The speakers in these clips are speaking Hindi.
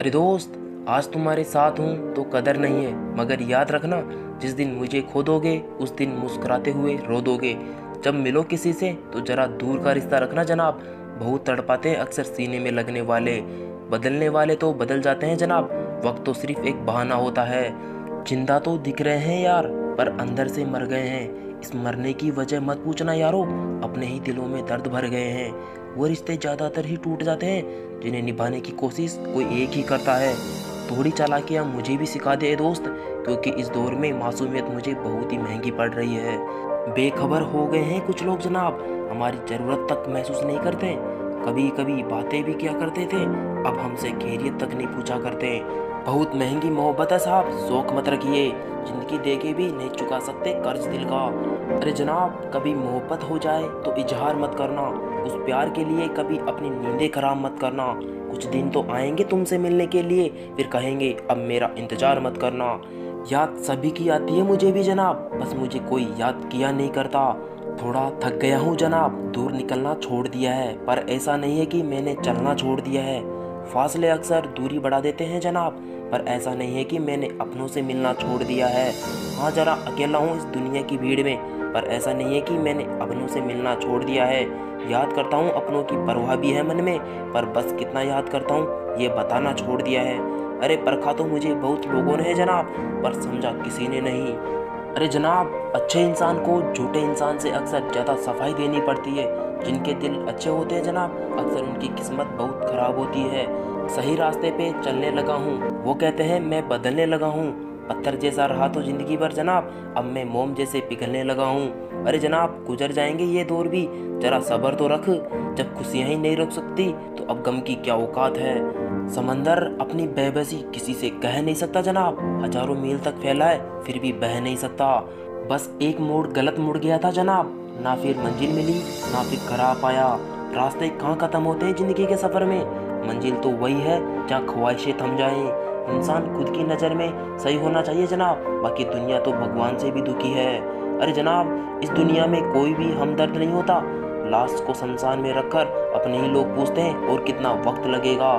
अरे दोस्त, आज तुम्हारे साथ हूँ तो कदर नहीं है, मगर याद रखना, जिस दिन मुझे खो दोगे उस दिन मुस्कुराते हुए रो दोगे। जब मिलो किसी से तो जरा दूर का रिश्ता रखना जनाब। बहुत तड़पाते हैं अक्सर सीने में लगने वाले, बदलने वाले तो बदल जाते हैं जनाब। वक्त तो सिर्फ एक बहाना होता है। जिंदा तो दिख रहे हैं यार, पर अंदर से मर गए हैं। इस मरने की वजह मत पूछना यारो, अपने ही दिलों में दर्द भर गए हैं। वो रिश्ते ज़्यादातर ही टूट जाते हैं जिन्हें निभाने की कोशिश कोई एक ही करता है। थोड़ी चालाकियाँ मुझे भी सिखा दे दोस्त, क्योंकि इस दौर में मासूमियत मुझे बहुत ही महंगी पड़ रही है। बेखबर हो गए हैं कुछ लोग जनाब, हमारी ज़रूरत तक महसूस नहीं करते। कभी कभी बातें भी क्या करते थे, अब हमसे खैरियत तक नहीं पूछा करते। बहुत महंगी मोहब्बत है साहब, शौक मत रखिए। जिंदगी दे के भी नहीं चुका सकते कर्ज दिल का। अरे जनाब, कभी मोहब्बत हो जाए तो इजहार मत करना। उस प्यार के लिए कभी अपनी नींदें खराब मत करना। कुछ दिन तो आएंगे तुमसे मिलने के लिए, फिर कहेंगे अब मेरा इंतजार मत करना। याद सभी की आती है मुझे भी जनाब, बस मुझे कोई याद किया नहीं करता। थोड़ा थक गया हूँ जनाब, दूर निकलना छोड़ दिया है, पर ऐसा नहीं है कि मैंने चलना छोड़ दिया है। फासले अक्सर दूरी बढ़ा देते हैं जनाब, पर ऐसा नहीं है कि मैंने अपनों से मिलना छोड़ दिया है। हाँ, जरा अकेला हूँ इस दुनिया की भीड़ में, पर ऐसा नहीं है कि मैंने अपनों से मिलना छोड़ दिया है। याद करता हूँ, अपनों की परवाह भी है मन में, पर बस कितना याद करता हूँ ये बताना छोड़ दिया है। अरे परखा तो मुझे बहुत लोगों ने है जनाब, पर समझा किसी ने नहीं। अरे जनाब, अच्छे इंसान को झूठे इंसान से अक्सर ज़्यादा सफाई देनी पड़ती है। जिनके दिल अच्छे होते हैं जनाब, अक्सर उनकी किस्मत बहुत खराब होती है। सही रास्ते पे चलने लगा हूँ, वो कहते हैं मैं बदलने लगा हूँ। पत्थर जैसा रहा तो जिंदगी भर जनाब, अब मैं मोम जैसे पिघलने लगा हूँ। अरे जनाब, गुजर जाएंगे ये दौर भी, जरा सब्र तो रख। जब खुशियाँ ही नहीं रोक सकती तो अब गम की क्या औकात है। समंदर अपनी बेबसी किसी से कह नहीं सकता जनाब, हजारों मील तक फैला है फिर भी बह नहीं सकता। बस एक मोड़ गलत मुड़ गया था जनाब, ना फिर मंजिल मिली ना फिर घर आ पाया। रास्ते कहाँ खत्म होते हैं जिंदगी के सफर में, मंजिल तो वही है जहाँ ख्वाहिशें थम जाएं। इंसान खुद की नज़र में सही होना चाहिए जनाब, बाकी दुनिया तो भगवान से भी दुखी है। अरे जनाब, इस दुनिया में कोई भी हमदर्द नहीं होता। लाश को शमशान में रखकर अपने ही लोग पूछते हैं और कितना वक्त लगेगा।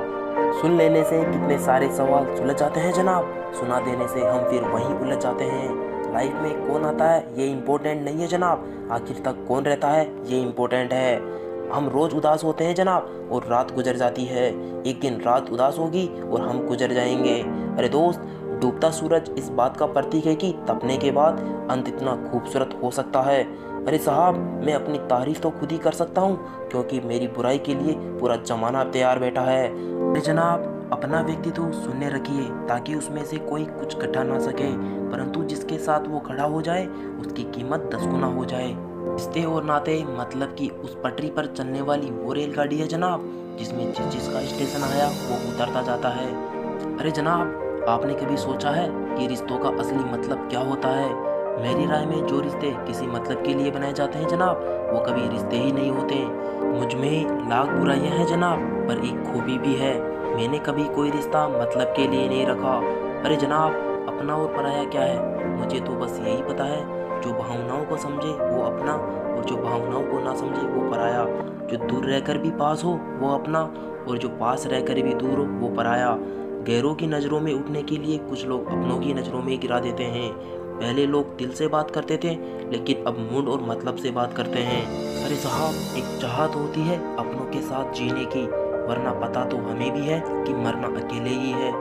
सुन लेने से कितने सारे सवाल सुलझ जाते हैं जनाब, सुना देने से हम फिर वहीं उलझ जाते हैं। लाइफ में कौन आता है ये इम्पोर्टेंट नहीं है जनाब, आखिर तक कौन रहता है ये इम्पोर्टेंट है। हम रोज उदास होते हैं जनाब और रात गुजर जाती है, एक दिन रात उदास होगी और हम गुजर जाएंगे। अरे दोस्त, डूबता सूरज इस बात का प्रतीक है कि तपने के बाद अंत इतना खूबसूरत हो सकता है। अरे साहब, मैं अपनी तारीफ तो खुद ही कर सकता हूँ, क्योंकि मेरी बुराई के लिए पूरा जमाना तैयार बैठा है। अरे जनाब, अपना व्यक्तित्व शून्य रखिए ताकि उसमें से कोई कुछ घटा ना सके, परंतु जिसके साथ वो खड़ा हो जाए उसकी कीमत 10 गुना हो जाए। रिश्ते और नाते मतलब कि उस पटरी पर चलने वाली वो रेलगाड़ी है जनाब, जिसमें जिसका स्टेशन आया वो उतरता जाता है। अरे जनाब, आपने कभी सोचा है कि रिश्तों का असली मतलब क्या होता है? मेरी राय में जो रिश्ते किसी मतलब के लिए बनाए जाते हैं जनाब, वो कभी रिश्ते ही नहीं होते। मुझ में लाख बुराइयां हैं जनाब, पर एक खूबी भी है, मैंने कभी कोई रिश्ता मतलब के लिए नहीं रखा। अरे जनाब, अपना और पराया क्या है? मुझे तो बस यही पता है, जो भावनाओं को समझे वो अपना, और जो भावनाओं को ना समझे वो पराया। जो दूर रहकर भी पास हो वो अपना, और जो पास रहकर भी दूर हो वो पराया। गैरों की नज़रों में उठने के लिए कुछ लोग अपनों की नज़रों में गिरा देते हैं। पहले लोग दिल से बात करते थे, लेकिन अब मूड और मतलब से बात करते हैं। अरे साहब, एक चाहत होती है अपनों के साथ जीने की, वरना पता तो हमें भी है कि मरना अकेले ही है।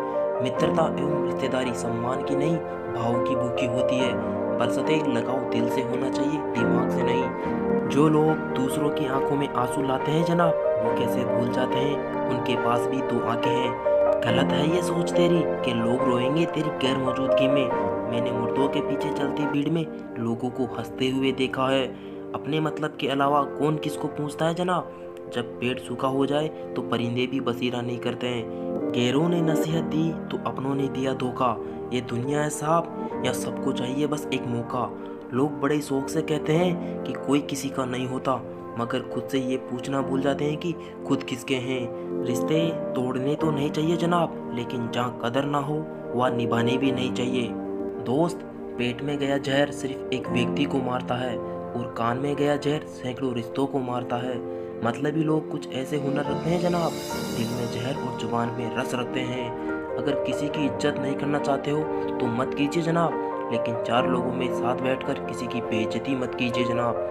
मित्रता एवं रिश्तेदारी सम्मान की नहीं, भाव की भूखी होती है। बरसते लगाव दिल से होना चाहिए, दिमाग से नहीं। जो लोग दूसरों की आंखों में आंसू लाते हैं जनाब, वो कैसे भूल जाते हैं उनके पास भी 2 आंखें हैं। गलत है ये सोच तेरी कि लोग रोएंगे तेरी गैर मौजूदगी में। मैंने मुर्दों के पीछे चलती भीड़ में लोगों को हंसते हुए देखा है। अपने मतलब के अलावा कौन किसको पूछता है जनाब? जब पेड़ सूखा हो जाए तो परिंदे भी बसीरा नहीं करते हैं। गैरों ने नसीहत दी तो अपनों ने दिया धोखा। ये दुनिया है साहब, या सबको चाहिए बस एक मौका। लोग बड़े शौक से कहते हैं कि कोई किसी का नहीं होता, मगर खुद से ये पूछना भूल जाते हैं कि खुद किसके हैं। रिश्ते तोड़ने तो नहीं चाहिए जनाब, लेकिन जहाँ कदर ना हो वह निभाने भी नहीं चाहिए। दोस्त, पेट में गया जहर सिर्फ एक व्यक्ति को मारता है, और कान में गया जहर सैकड़ों रिश्तों को मारता है। मतलबी लोग कुछ ऐसे हुनर रखते हैं जनाब, दिल में जहर और जुबान में रस रखते हैं। अगर किसी की इज्जत नहीं करना चाहते हो तो मत कीजिए जनाब, लेकिन 4 लोगों में साथ बैठकर किसी की बेइज्जती मत कीजिए जनाब।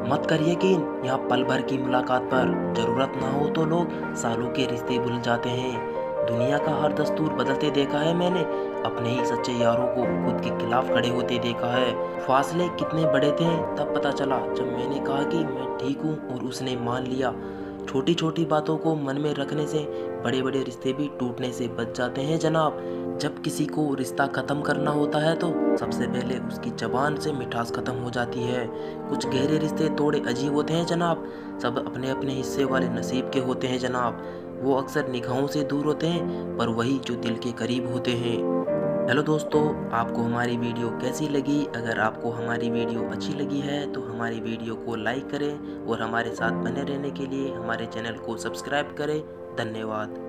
मत कर यकीन यहाँ पल भर की मुलाकात पर, जरूरत ना हो तो लोग सालों के रिश्ते भूल जाते हैं। दुनिया का हर दस्तूर बदलते देखा है मैंने, अपने ही सच्चे यारों को खुद के खिलाफ खड़े होते देखा है। फासले कितने बड़े थे तब पता चला जब मैंने कहा कि मैं ठीक हूँ और उसने मान लिया। छोटी छोटी बातों को मन में रखने से बड़े बड़े रिश्ते भी टूटने से बच जाते हैं जनाब। जब किसी को रिश्ता ख़त्म करना होता है तो सबसे पहले उसकी ज़बान से मिठास ख़त्म हो जाती है। कुछ गहरे रिश्ते थोड़े अजीब होते हैं जनाब, सब अपने अपने हिस्से वाले नसीब के होते हैं जनाब। वो अक्सर निगाहों से दूर होते हैं पर वही जो दिल के करीब होते हैं। हेलो दोस्तों, आपको हमारी वीडियो कैसी लगी? अगर आपको हमारी वीडियो अच्छी लगी है तो हमारी वीडियो को लाइक करें और हमारे साथ बने रहने के लिए हमारे चैनल को सब्सक्राइब करें। धन्यवाद।